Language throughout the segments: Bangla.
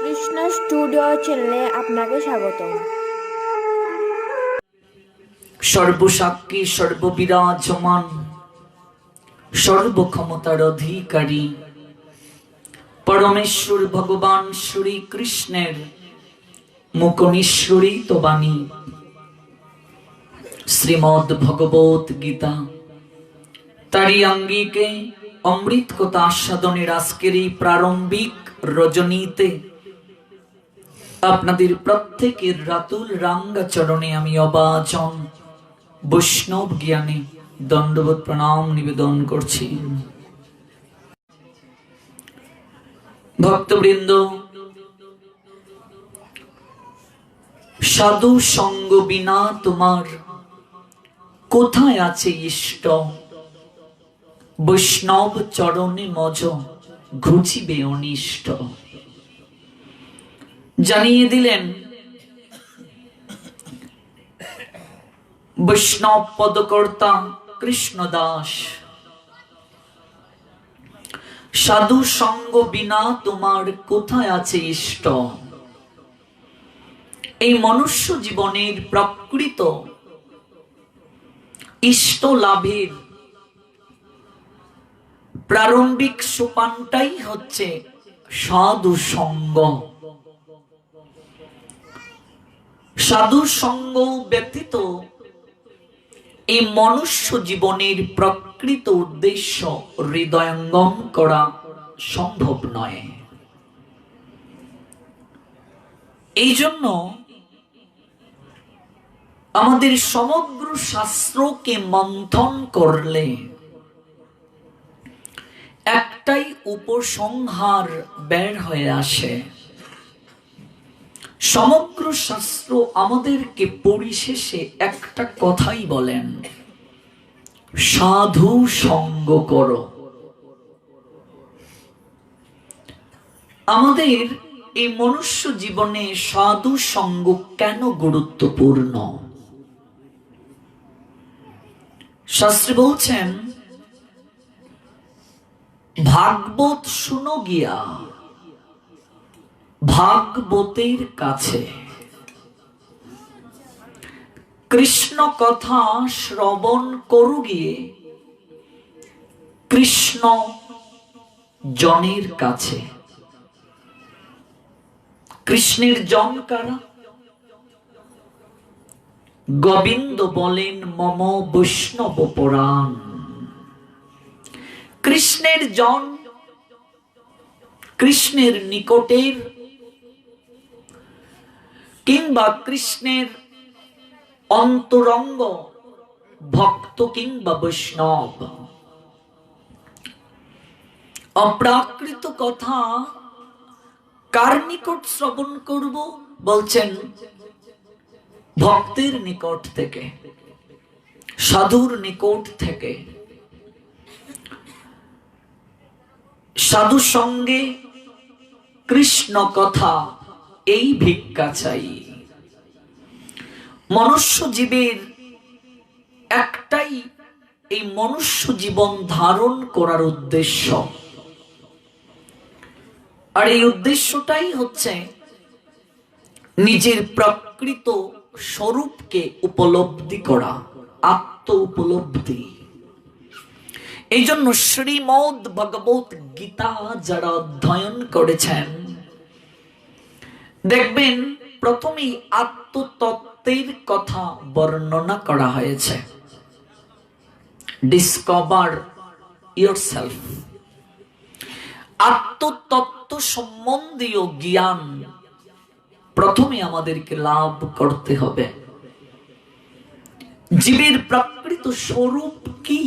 কৃষ্ণ স্টুডিও চ্যানেলে আপনাকে স্বাগতম। সর্বসাক্ষী সর্ববিরাজমান সর্বক্ষমতার অধিকারী পরমেশ্বর ভগবান শ্রীকৃষ্ণের মুখনিঃসৃত বাণী শ্রীমদ্ ভগবত গীতা তারই আঙ্গিকে অমৃত কথা আস্বাদনের আজকের এই প্রারম্ভিক রজনীতে আপনাদের প্রত্যেকের রাতুল রাঙ্গা চরণে আমি অবাচন বৈষ্ণব জ্ঞানে দণ্ডবত প্রণাম নিবেদন করছি। ভক্তবৃন্দ, সাধু সঙ্গ বিনা তোমার কোথায় আছে ইষ্ট? বৈষ্ণব চরণে মজ ঘুচিবে অনিষ্ট। জানিয়ে দিলেন বৈষ্ণব পদকর্তা কৃষ্ণদাস, সাধু সঙ্গ বিনা তোমার কোথায় আছে ইষ্ট? এই মনুষ্য জীবনের প্রকৃত ইষ্ট লাভের প্রারম্ভিক সোপানটাই হচ্ছে সাধু সঙ্গ। সাধু সঙ্গ ব্যতীত এই মনুষ্য জীবনের প্রকৃত উদ্দেশ্য হৃদয়ঙ্গম করা সম্ভব নয়। এই জন্য আমাদের সমগ্র শাস্ত্রকে মন্থন করলে একটাই উপসংহার বের হয়ে আসে। সমগ্র শাস্ত্র আমাদেরকে পরিশেষে একটা কথাই বলেন, সাধু সঙ্গ করো। আমাদের এই মনুষ্য জীবনে সাধু সঙ্গ কেন গুরুত্বপূর্ণ? শাস্ত্রে বলছেন, ভাগবত শুনো গিয়া ভাগবতের কাছে, কৃষ্ণ কথা শ্রবণ করু গিয়ে কৃষ্ণ জনের কাছে। কৃষ্ণের জন কারা? গোবিন্দ বলেন মম বৈষ্ণব পরাণ। কৃষ্ণের জন, কৃষ্ণের নিকটের কিংবা কৃষ্ণের অন্তরঙ্গ ভক্ত কিংবা বৈষ্ণব। অপ্রাকৃত কথা কার নিকট শ্রবণ করব? বলছেন ভক্তের নিকট থেকে, সাধুর নিকট থেকে। সাধু সঙ্গে কৃষ্ণ কথা এই ভিক্ষা চাই। মনুষ্য জীবের একটাই এই মনুষ্য জীবন ধারণ করার উদ্দেশ্য, আর এই উদ্দেশ্যটাই হচ্ছে নিজের প্রকৃত স্বরূপকে উপলব্ধি করা, আত্ম উপলব্ধি। এই জন্য শ্রীমদ্ ভগবত গীতা যারা অধ্যয়ন করেছেন দেখবেন প্রথমেই আত্মতত্ত্বের কথা বর্ণনা করা হয়েছে। Discover yourself. আত্মতত্ত্ব সম্বন্ধীয় জ্ঞান প্রথমে আমাদেরকে লাভ করতে হবে। জীবের প্রকৃত স্বরূপ কি?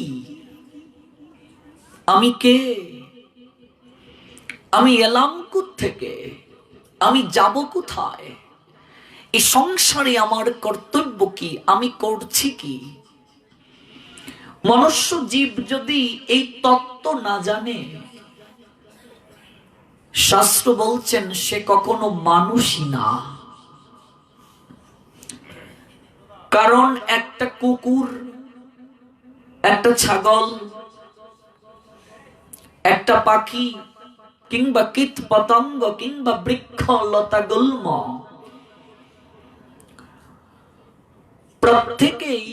আমি কে? আমি এলাম কোত্থেকে? আমি যাব কোথায়? এই সংসারে আমার কর্তব্য কি? আমি করছি কি? মনুষ্য জীব যদি এই তত্ত্ব না জানে, শাস্ত্র বলছেন সে কখনো মানুষই না। কারণ একটা কুকুর, একটা ছাগল, একটা পাখি কিংবা কীট পতঙ্গ কিংবা বৃক্ষ লতা গুল্ম, প্রত্যেকেই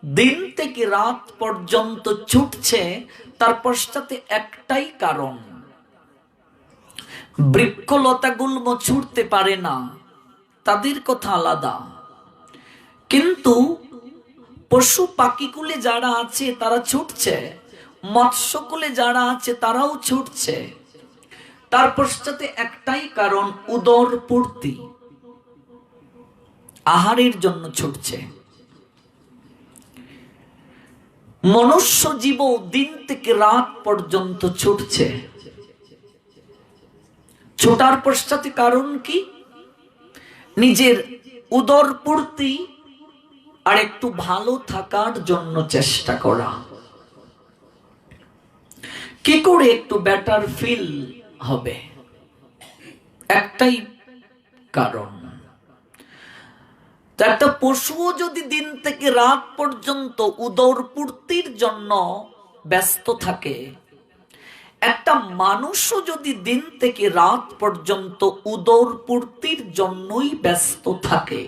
দিন থেকে রাত পর্যন্ত ছুটছে। তার পশ্চাতে একটাই কারণ, বৃক্ষলতা গুল্ম ছুটতে পারে না, তাদের কথা আলাদা। কিন্তু পশু পাখিকুলে যারা আছে তারা ছুটছে, মৎস্যকুলে যারা আছে তারাও ছুটছে। তার পশ্চাতে একটাই কারণ, উদর পূর্তি, আহারের জন্য ছুটছে। মনুষ্য জীব দিন থেকে রাত পর্যন্ত ছুটছে। ছোটার পশ্চাতে কারণ কি? নিজের উদর পূর্তি আর একটু ভালো থাকার জন্য চেষ্টা করা। কি করে একটু বেটার ফিল হবে, একটাই কারণ। একটা পশুও যদি দিন থেকে রাত পর্যন্ত উদর পূর্তির জন্য ব্যস্ত থাকে, একটা মানুষও যদি দিন থেকে রাত পর্যন্ত উদর পূর্তির জন্যই ব্যস্ত থাকে,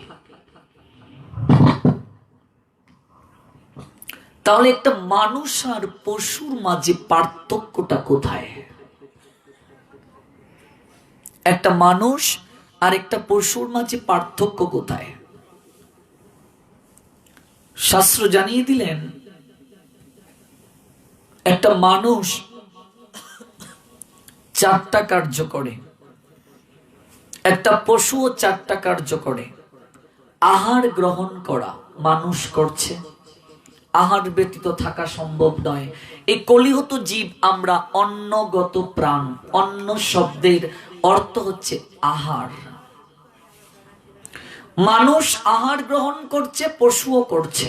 তাহলে একটা মানুষ আর পশুর মাঝে পার্থক্যটা কোথায়? একটা মানুষ আর একটা পশুর মাঝে পার্থক্য কোথায়? শাস্ত্র জানিয়ে দিলেন, একটা মানুষ 4টা কার্য করে, একটা পশুও 4টা কার্য করে। আহার গ্রহণ করা মানুষ করছে, আহার ব্যতীত থাকা সম্ভব নয়। এই কলিহত জীব আমরা অন্নগত প্রাণ। অন্ন শব্দের অর্থ হচ্ছে আহার। মানুষ আহার গ্রহণ করছে, পশুও করছে।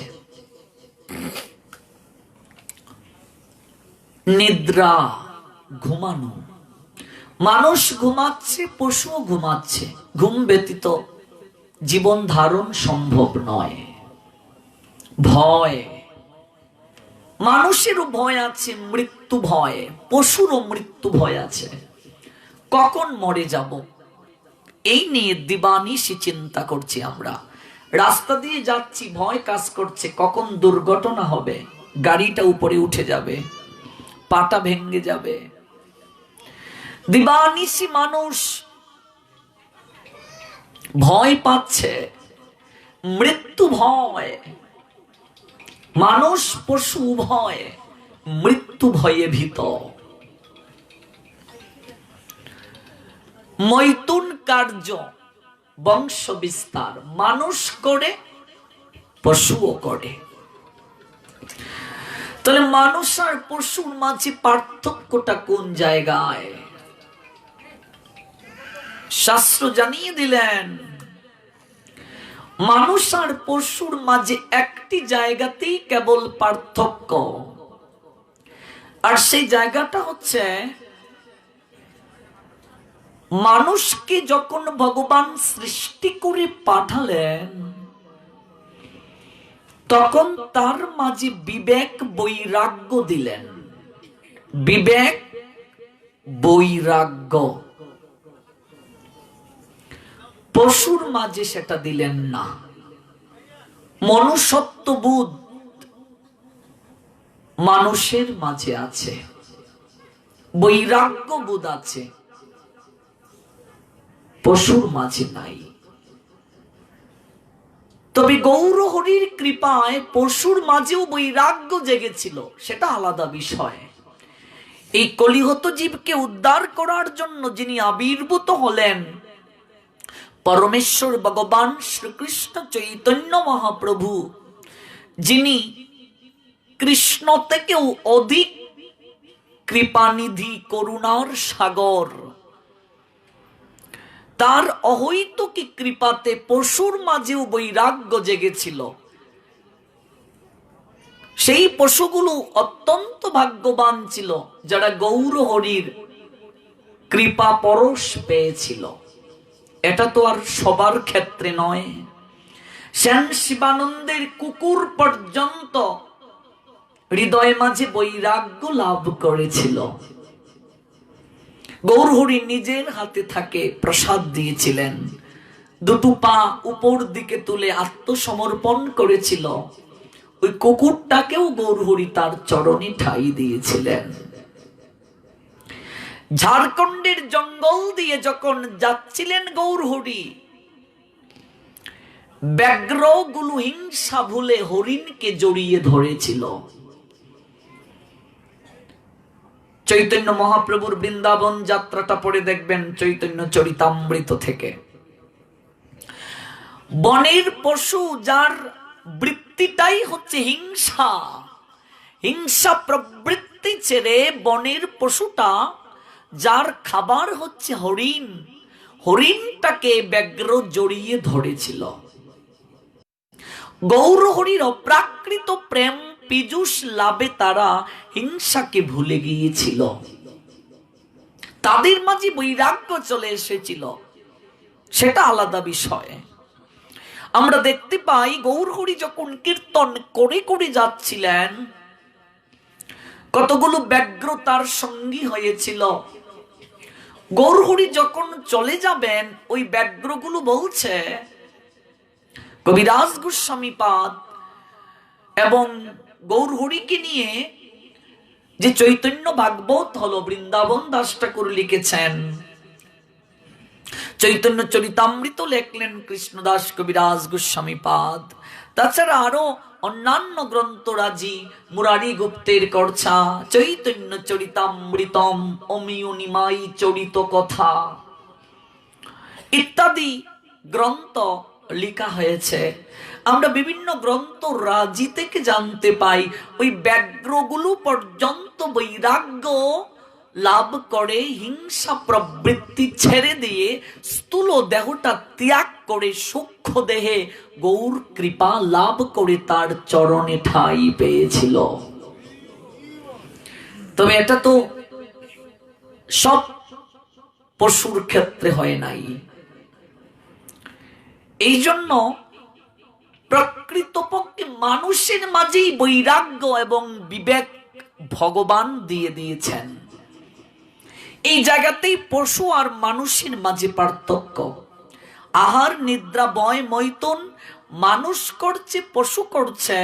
নিদ্রা, ঘুমানো, মানুষ ঘুমাচ্ছে, পশুও ঘুমাচ্ছে। ঘুম ব্যতীত জীবন ধারণ সম্ভব নয়। ভয়, মানুষেরও ভয় আছে, মৃত্যু ভয়। পশুরও মৃত্যু ভয় আছে, কখন মরে যাব, এই নিয়ে দিবানিশি চিন্তা করছি। আমরা রাস্তা দিয়ে যাচ্ছি, ভয় কাজ করছে, কখন দুর্ঘটনা হবে, গাড়িটা উপরে উঠে যাবে, পাটা ভেঙে যাবে। দিবানিশি মানুষ ভয় পাচ্ছে, মৃত্যু ভয়। মানুষ পশু ভয়, মৃত্যু ভয়ে ভীত। মৈথুন কার্য, বংশ বিস্তার, মানুষ করে, পশুও করে। তাহলে মানুষ আর পশুর মাঝে পার্থক্যটা কোন জায়গায়? শাস্ত্র জানিয়ে দিলেন, মানুষ আর পশুর মাঝে একটি জায়গাতেই কেবল পার্থক্য, আর সেই জায়গাটা হচ্ছে, মানুষকে যখন ভগবান সৃষ্টি করে পাঠালেন, তখন তার মাঝে বিবেক বৈরাগ্য দিলেন। বিবেক বৈরাগ্য, পশুর মাঝে সেটা দিলেন না। মনুষ্যত্ববোধ মানুষের মাঝে আছে, বৈরাগ্য বোধ আছে, পশুর মাঝে নাই। তবে গৌর হরির কৃপায় পশুর মাঝেও বৈরাগ্য জেগেছিল, সেটা আলাদা বিষয়। এই কলিহত জীবকে উদ্ধার করার জন্য যিনি আবির্ভূত হলেন, পরমেশ্বর ভগবান শ্রীকৃষ্ণ চৈতন্য মহাপ্রভু, যিনি কৃষ্ণ থেকেও অধিক কৃপানিধি, করুণার সাগর, তার অহৈতুকী কৃপাতে পশুর মাঝেও বৈরাগ্য জেগেছিল। সেই পশুগুলো অত্যন্ত ভাগ্যবান ছিল যারা গৌর হরির কৃপা পরশ পেয়েছিল। এটা তো আর সবার ক্ষেত্রে নয়। শ্যাম শিবানন্দের কুকুর পর্যন্ত হৃদয় মাঝে বৈরাগ্য লাভ করেছিল। গৌরহরি নিজের হাতে থাকে প্রসাদ দিয়েছিলেন, দুটো পা উপর দিকে তুলে আত্মসমর্পণ করেছিল। ওই কুকুরটাকেও গৌরহরি তার চরণে ঠাই দিয়েছিলেন। ঝাড়খণ্ডের জঙ্গল দিয়ে যখন যাচ্ছিলেন গৌরহরি, ব্যাঘ্রগুলো হিংসা ভুলে হরিণকে জড়িয়ে ধরেছিল। চৈতন্য মহাপ্রভুর বৃন্দাবন যাত্রাটা পড়ে দেখবেন চৈতন্য চরিতামৃত থেকে। বনের পশু যার বৃত্তিটাই হচ্ছে হিংসা, হিংসা প্রবৃত্তি ছেড়ে বনের পশুটা যার খাবার হচ্ছে হরিণ, হরিণটাকে ব্যাঘ্র জড়িয়ে ধরেছিল। গৌরহরির অপ্রাকৃত প্রেম পীযুষ লাভে তারা হিংসাকে ভুলে গিয়েছিল, তাদের মাঝে বৈরাগ্য চলে এসেছিল, সেটা আলাদা বিষয়। আমরা দেখতে পাই গৌরহরি যখন কীর্তন করে করে যাচ্ছিলেন, কতগুলো ব্যাঘ্র তার সঙ্গী হয়েছিল। গৌরহরি যখন চলে যাবেন, ওই ব্যাঘ্রগুলো বলছে, কবিরাজ গোস্বামীপাদ এবং গৌরহরিকে নিয়ে যে চৈতন্য ভাগবত হলো, বৃন্দাবন দাস ঠাকুর লিখেছেন, চৈতন্য চরিতামৃত লেখলেন কৃষ্ণদাস কবিরাজ গোস্বামীপাদ, তাছাড়া আরো অন্যান্য গ্রন্থরাজি মুরারি গুপ্তের করছা, চৈতন্য চরিতামৃতম, অমিয় নিমাই চরিত কথা ইত্যাদি গ্রন্থ লেখা হয়েছে। আমরা বিভিন্ন গ্রন্থ রাজি থেকে জানতে পাই ওই ব্যাঘ্রগুলো পর্যন্ত বৈরাগ্য লাভ করে, হিংসা প্রবৃত্তি ছেড়ে দিয়ে স্থূল দেহটা ত্যাগ করে সূক্ষ্ম দেহে গৌর কৃপা লাভ করে তার চরণে ঠাঁই পেয়েছিল। তবে এটা তো সব পশুর ক্ষেত্রে হয় নাই। এই জন্য প্রকৃতপক্ষে মানুষের মাঝেই বৈরাগ্য এবং বিবেক ভগবান দিয়ে দিয়েছেন। এই জায়গাতেই পশু আর মানুষের মাঝে পার্থক্য। আহার নিদ্রা বয় মৈথুন মানুষ করছে, পশু করছে,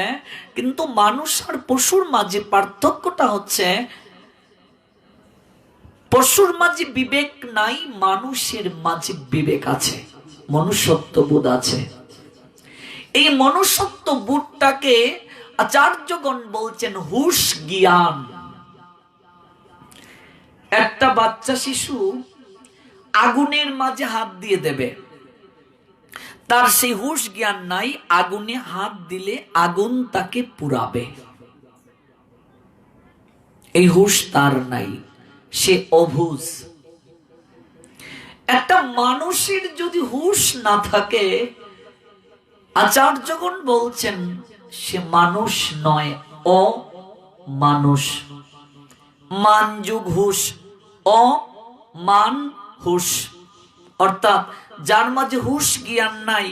কিন্তু মানুষ আর পশুর মাঝে পার্থক্যটা হচ্ছে পশুর মাঝে বিবেক নাই, মানুষের মাঝে বিবেক আছে, মনুষ্যত্ব বোধ আছে। এই মনুষ্যত্ব বোধটাকে আচার্যগণ বলছেন হুশ জ্ঞান। একটা বাচ্চা শিশু আগুনের মাঝে হাত দিয়ে দেবে, তার সেই হুশ জ্ঞান নাই, আগুনে হাত দিলে আগুন তাকে পুড়াবে, এই হুশ তার নাই, সে অবুঝ। একটা মানুষের যদি হুশ না থাকে, আচার্যগণ বলছেন সে মানুষ নয়, অমানুষ। মান যুগ হুশ, অমান হুশ, অর্থাৎ যার মাঝে হুশ জ্ঞান নাই,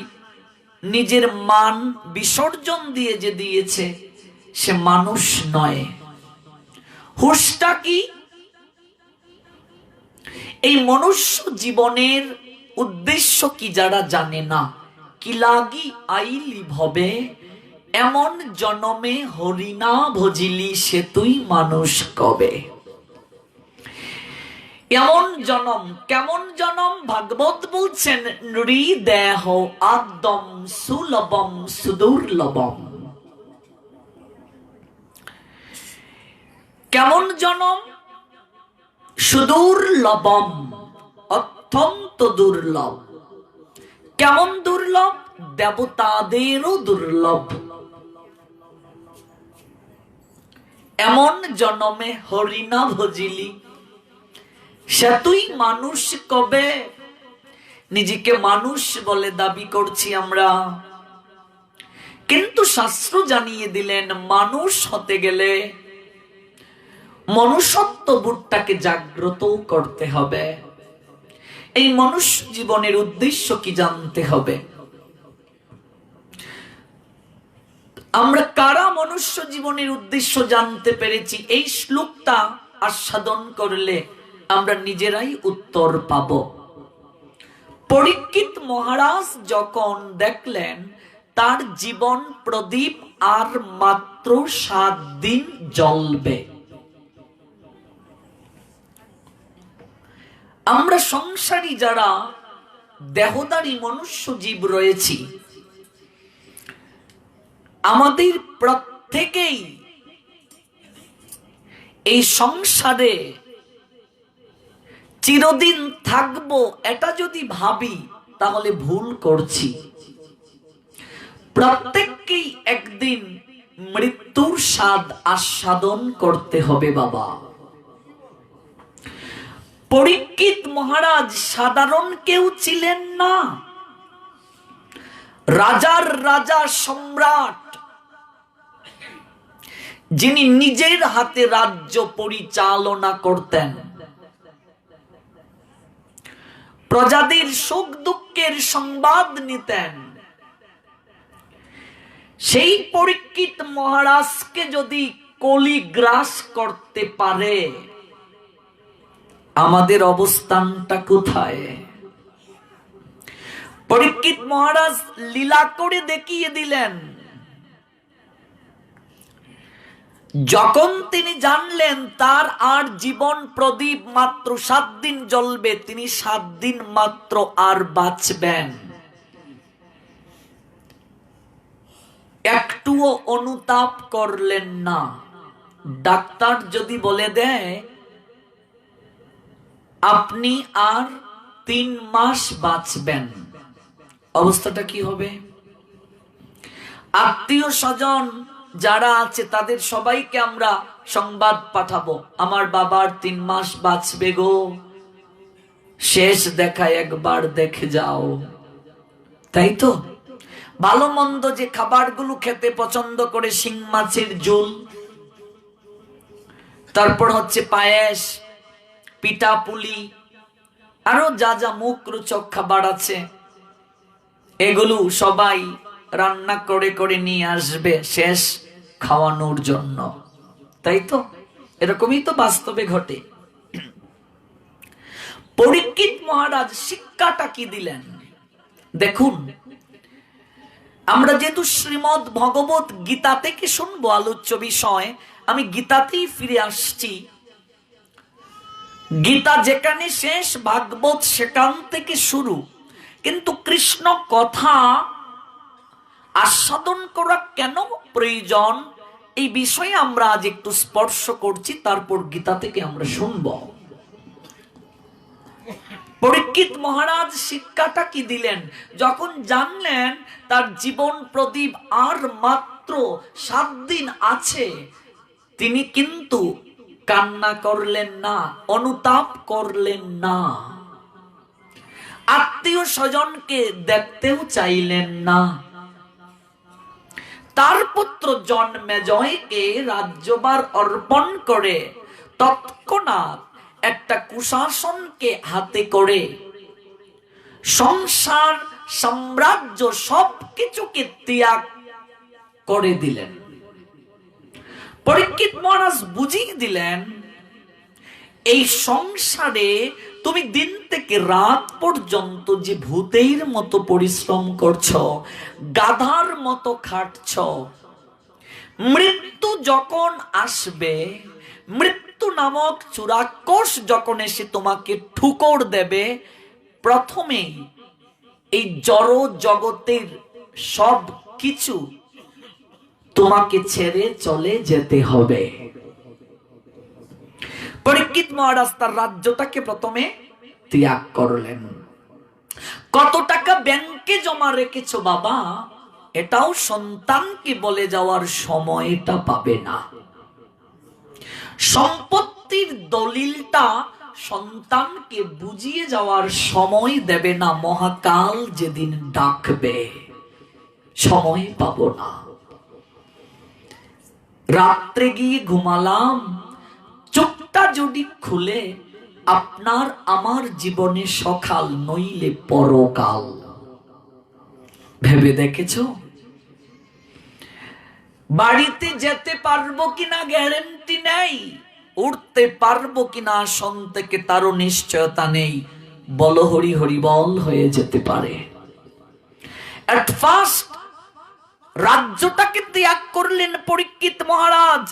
নিজের মান বিসর্জন দিয়ে যে দিয়েছে, সে মানুষ নয়। হুশটা কি? এই মনুষ্য জীবনের উদ্দেশ্য কি যারা জানে না, কি লাগি আইলি ভবে, এমন জনমে হরিনা ভজিলি সে তুই মানুষ কবে। এমন জনম, কেমন জনম? ভাগবত বলছেন নৃদেহ আদম সুলভম সুদুর্লভম। কেমন জনম? সুদুর্লভম, অত্যন্ত দুর্লভ। কেমন দুর্লভ? দেবতাদেরও দুর্লভ। এমন জনমে হরিনা ভজিলি সে তুই মানুষ কবে। নিজেকে মানুষ বলে দাবি করছি আমরা, কিন্তু শাস্ত্র জানিয়ে দিলেন মানুষ হতে গেলে মনুষ্যত্ব বোধটাকে জাগ্রত করতে হবে। এই মনুষ্য জীবনের উদ্দেশ্য কি জানতে হবে। আমরা কারা মনুষ্য জীবনের উদ্দেশ্য জানতে পেরেছি, এই শ্লোকটা আস্বাদন করলে আমরা নিজেরাই উত্তর পাব। পরীক্ষিত মহারাজ যখন দেখলেন তার জীবন প্রদীপ আর মাত্র 7 দিন জ্বলবে, আমরা সংসারী যারা দেহধারী মনুষ্য জীব রয়েছি, আমাদের প্রত্যেকেই এই সংসারে চিরদিন থাকবো এটা যদি ভাবি তাহলে ভুল করছি। প্রত্যেককেই একদিন মৃত্যুর স্বাদ আস্বাদন করতে হবে বাবা। পরীক্ষিত মহারাজ সাধারণ কেউ ছিলেন না, রাজার রাজা সম্রাট, যিনি নিজের হাতে রাজ্য পরিচালনা করতেন, প্রজাদের সুখ দুঃখের সংবাদ নিতেন। সেই পরীক্ষিত মহারাজকে যদি কলি গ্রাস করতে পারে, আমাদের অবস্থানটা কোথায়? পরীক্ষিত মহারাজ লীলা করে দেখিয়ে দিলেন। যখন তিনি জানলেন তার আর জীবন প্রদীপ মাত্র 7 দিন জ্বলবে, তিনি 7 দিন মাত্র আর বাঁচবেন, একটুও অনুতাপ করলেন না। ডাক্তার যদি বলে দেয় আপনি আর 3 মাস বাঁচবেন, অবস্থাটা কি হবে? আত্মীয় স্বজন যারা আছে তাদের সবাইকে আমরা সংবাদ পাঠাবো, আমার বাবার 3 মাস বাঁচবে গো, শেষ দেখা একবার দেখে যাও। তাই তো? ভালো মন্দ যে খাবারগুলো খেতে পছন্দ করে, শিং মাছের ঝোল, তারপর হচ্ছে পায়েস, পিঠা পুলি, আরো যা যা মুখ রোচক খাবার আছে, এগুলো সবাই রান্না করে করে নিয়ে আসবে শেষ খাওয়ানোর জন্য। তাই তো? এরকমই তো বাস্তবে ঘটে। পরীক্ষিত মহারাজ শিক্ষাটা কি দিলেন দেখুন। আমরা যেহেতু শ্রীমদ্ ভগবত গীতা থেকে শুনবো আলোচ্য বিষয়, আমি গীতাতেই ফিরে আসছি। গীতা যেখানে শেষ, ভাগবত সেখান থেকে শুরু, কিন্তু কৃষ্ণ কথা আস্বাদন করা কেন প্রয়োজন এই বিষয়ে আমরা আজ একটু স্পর্শ করছি, তারপর গীতা থেকে আমরা শুনব। পরীক্ষিত মহারাজ শিক্ষাটা কি দিলেন? যখন জানলেন তার জীবন প্রদীপ আর মাত্র 7 দিন আছে, তিনি কিন্তু কান্না করলেন না, অনুতাপ করলেন না, আত্মীয় স্বজনকে দেখতেও চাইলেন না। তার পুত্র জন্মেজয়কে রাজ্যভার অর্পণ করে তৎক্ষণাৎ একটা কুশাসনকে হাতে করে সংসার সাম্রাজ্য সবকিছুকে ত্যাগ করে দিলেন। পরীক্ষিত মহারাজ বুঝিয়ে দিলেন, এই সংসারে তুমি দিন থেকে রাত পর্যন্ত যে ভূতের মতো পরিশ্রম করছো, গাধার মতো খাটছো, মৃত্যু যখন আসবে, মৃত্যু নামক চূড়াকোষ যখন এসে তোমাকে ঠুকর দেবে, প্রথমেই এই জড় জগতের সব কিছু তোমাকে ছেড়ে চলে যেতে হবে। পরীক্ষিত মহারাজ তার রাজ্যটাকে প্রথমে ত্যাগ করলেন। কত টাকা ব্যাংকে জমা রেখেছো বাবা, এটাও সন্তানকে বলে যাওয়ার সময়টা পাবে না। সম্পত্তির দলিলটা সন্তানকে বুঝিয়ে যাওয়ার সময় দেবে না। মহাকাল যেদিন ডাকবে, সময় পাবো না। রাত্রে গিয়ে ঘুমালাম, চোখটা যদি খুলে আপনার আমার জীবনে সকাল নইলে পরকাল। ভেবে দেখেছো? বাড়িতে যেতে পারবো কিনা গ্যারান্টি নাই। উঠতে পারবো কিনা আসন থেকে তারও নিশ্চয়তা নেই। বল হরি হরি বল হয়ে যেতে পারে। এট ফার্স্ট রাজ্যটাকে ত্যাগ করলেন পরীক্ষিত মহারাজ।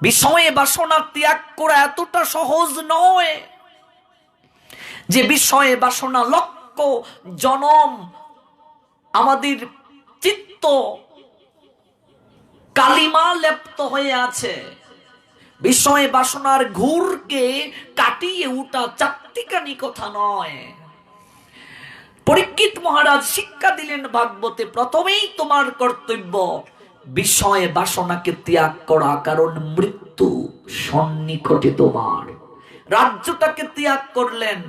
বিষয়ে বাসনা ত্যাগ করা এতটা সহজ নয় যে বিষয়ে বাসনা লক্ষ জনম আমাদের চিত্ত কালিমা লেপ্ত হয়ে আছে। বিষয়ে বাসনার ঘুরকে কাটিয়ে উঠা চাত্তিকানি কথা নয়। পরীক্ষিত মহারাজ শিক্ষা দিলেন ভাগবতে, প্রথমেই তোমার কর্তব্য বিষয়ে বাসনাকে ত্যাগ করা, কারণ মৃত্যু সন্নিকটে তোমার। রাজ্যটাকে ত্যাগ করলেন,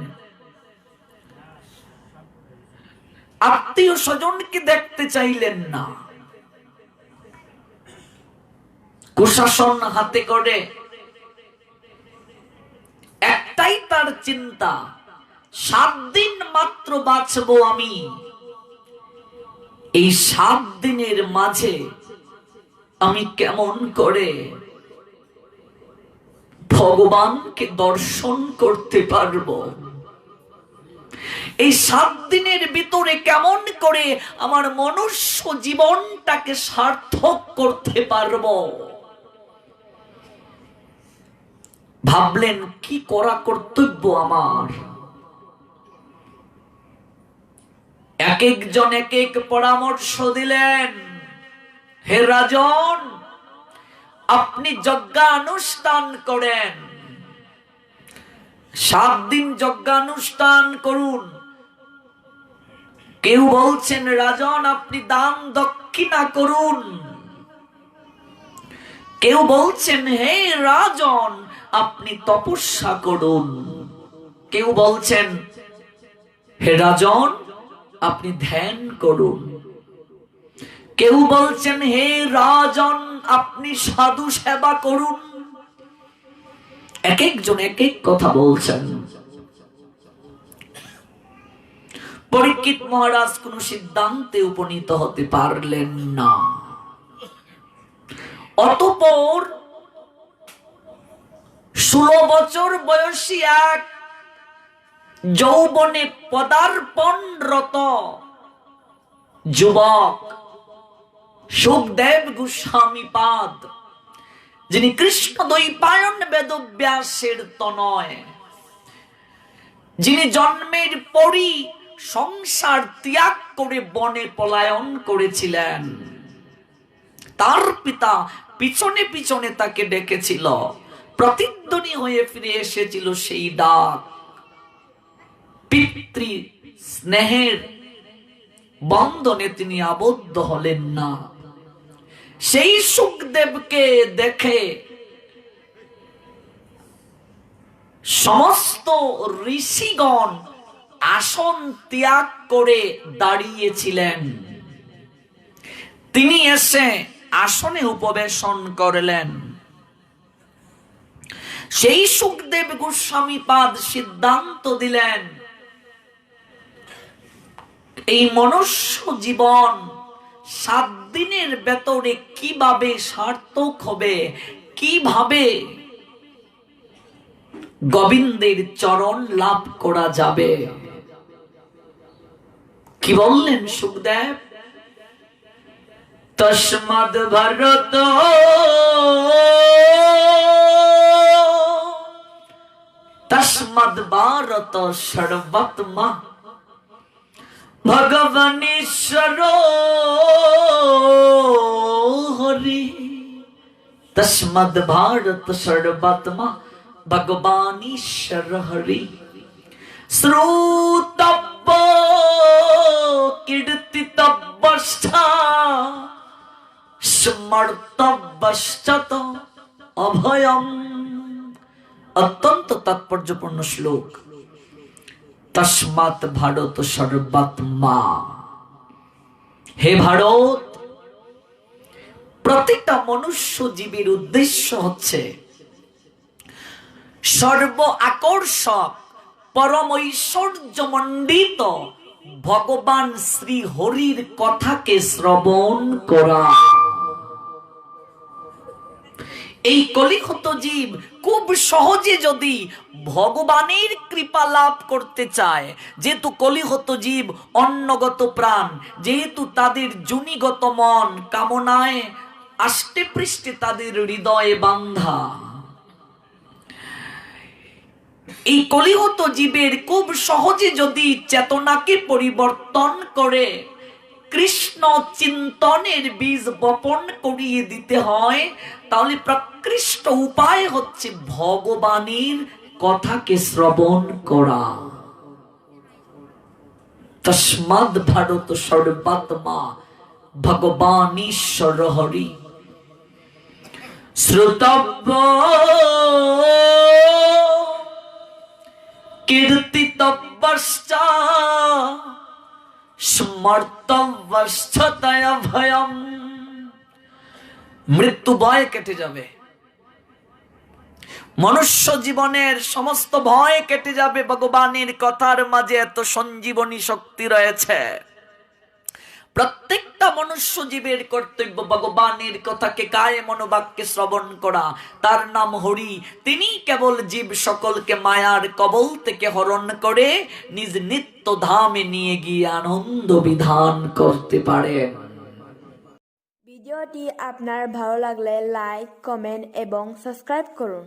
আত্মীয় স্বজনকে দেখতে চাইলেন না, কুশাসন হাতে করে একটাই তার চিন্তা, 7 দিন মাত্র বাঁচবো আমি। এই 7 দিনের মাঝে আমি কেমন করে ভগবানকে দর্শন করতে পারবো, এই 7 দিনের ভিতরে কেমন করে আমার মনুষ্য জীবনটাকে সার্থক করতে পারবো। ভাবলেন কি করা কর্তব্য আমার। এক একজন এক এক পরামর্শ দিলেন। হে রাজন, আপনি যজ্ঞানুষ্ঠান করেন, 7 দিন যজ্ঞানুষ্ঠান করুন। কেউ বলছেন রাজন আপনি দান দক্ষিণা করুন। কেউ বলছেন হে রাজন আপনি তপস্যা করুন। কেউ বলছেন হে রাজন আপনি ধ্যান করুন। কেউ বলছেন হে রাজন আপনি সাধু সেবা করুন। এক একজন এক এক কথা বলছেন। পরীক্ষিত মহারাজ কোন সিদ্ধান্তে উপনীত হতে পারলেন না। অতঃপর 16 বছর বয়সী এক যৌবনে পদার্পণরত যুবক সুখদেব গোস্বামী পাদ, যিনি কৃষ্ণ দ্বৈপায়ন বেদব্যাসের তনয়, যিনি জন্মের পরই সংসার ত্যাগ করে বনে পলায়ন করেছিলেন, তার পিতা পিছনে পিছনে তাকে ডেকেছিল, প্রতিধ্বনি হয়ে ফিরে এসেছিল সেই ডাক। পিতৃ স্নেহের বন্ধনে তিনি আবদ্ধ হলেন না। সেই সুখদেবকে দেখে সমস্ত ঋষিগণ আসন ত্যাগ করে দাঁড়িয়েছিলেন। তিনি এসে আসনে উপবেশন করলেন। সেই সুখদেব গোস্বামী পাদ সিদ্ধান্ত দিলেন এই মনুষ্য জীবন 7 দিনের ভেতরে কিভাবে সার্থক হবে, কিভাবে গোবিন্দের চরণ লাভ করা যাবে। কি বললেন সুখদেব? তস্মাদ ভারত তস্মাদ ভারত সর্বাত্মা ভগবানেশ্বর হরি। তস্মাদ ভারত সর্বাত্মা ভগবানেশ্বর হরি। শ্রুতব্য কীর্তিতব্যশ্চ স্মর্তব্যশ্চ অভয়ম। অত্যন্ত তাৎপর্যপূর্ণ শ্লোক। তস্মাৎ ভারত সর্বাত্মা, হে ভারত, প্রতিটা মনুষ্য জীবের উদ্দেশ্য হচ্ছে সর্ব আকর্ষক পরম ঐশ্বর্যমণ্ডিত ভগবান শ্রী হরির কথাকে শ্রবণ করা। এই কলিহত জীব খুব সহজে যদি ভগবানের কৃপা লাভ করতে চায়, যেহেতু কলিহত জীব অন্নগত প্রাণ, যেহেতু তাদের জুনিগত মন কামনায় আষ্টে পৃষ্ঠে তাদের হৃদয়ে বান্ধা, এই কলিহত জীবের খুব সহজে যদি চেতনাকে পরিবর্তন করে কৃষ্ণ চিন্তনের বীজ বপন করিয়ে দিতে হয়, তাহলে প্রকৃষ্ট উপায় হচ্ছে ভগবানের কথাকে শ্রবণ করা। তস্মাদ ভারত সর্বাত্মা ভগবান ঈশ্বর হরি শ্রোতব্য কীর্তিতব্যশ্চ স্মর্তব্যশ্চতয় ভয়ম। মৃত্যু ভয় কেটে যাবে, মনুষ্য জীবনের সমস্ত ভয় কেটে যাবে। ভগবানের কথার মাঝে এত সঞ্জীবনী শক্তি রয়েছে। প্রত্যেকটা মনুষ্য জীবের কর্তব্য ভগবানের কথাকে কায়ে মনোবাক্যে শ্রবণ করা। তার নাম হরি। তিনি কেবল জীব সকলকে মায়ার কবল থেকে হরণ করে নিজ নিত্য ধামে নিয়ে গিয়ে আনন্দ বিধান করতে পারেন। ভিডিওটি আপনার ভালো লাগলে লাইক, কমেন্ট এবং সাবস্ক্রাইব করুন।